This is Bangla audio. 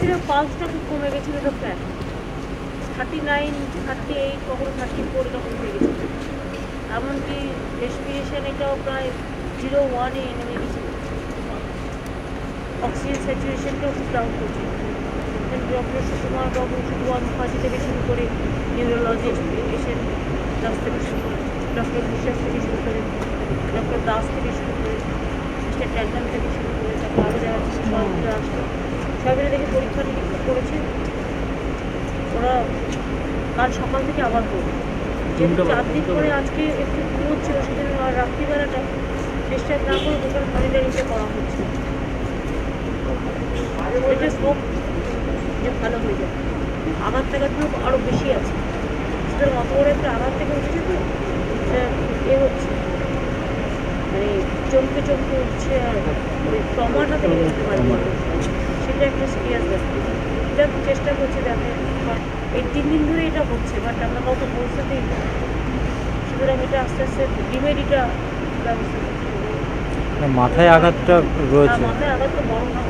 ছিল পালসটা খুব কমে গেছিলো, এটা ফ্ল্যাট 39, 38, কখনো 34 এরকম হয়ে গেছিলো। এমনকি রেসপিরেশন এটাও প্রায় 0.1-এ নেমে গেছিলো। অক্সিজেন স্যাচুরেশনটাও খুব ডাউন করছে। ডক্টর সুকুমার বাবু, সুকুমার মুখার্জি থেকে শুরু করে নিউরোলজিস্ট, পেশেন্ট দাস থেকে শুরু করে, ডক্টর বিশ্বাস থেকে শুরু করে, ডক্টর দাস থেকে শুরু করে, মিস্টার ট্যান্ডন থেকে শুরু করে, তারপর আরও যারা ছিল সবাই আসলো, সবাই দেখে পরীক্ষা নিরীক্ষা করেছে। ওরা কাল সকাল থেকে আবার করবে, যেহেতু 4 দিন পরে আজকে একটু ঘুমোচ্ছিল, সেজন্য আর রাত্রিবেলাটা ডিস্টার্ব না করে টোটাল মনিটরিংটা করা হচ্ছে। এটা স্কোপ যে ভালো হয়ে যাবে, আঘাত টাঘাতগুলো আরও বেশি আছে, সুতরাং অত বড় একটা আঘাত থেকে উঠছে, তো এ হচ্ছে মানে চমকে চমকে উঠছে, আর ওই ট্রমাটা থেকে উঠতে পারে, সেটা একটা সিরিয়াস ব্যাপার। এটা চেষ্টা করছে দেখে, এই 3 দিন ধরে এটা হচ্ছে, বাট আমরা কাউকে পৌঁছাতেই না। সুতরাং এটা আস্তে আস্তে রিমেডিটা ব্যবস্থা করতে হবে। মাথায় আঘাতটা রয়েছে। মাথায় আঘাত তো বড় না।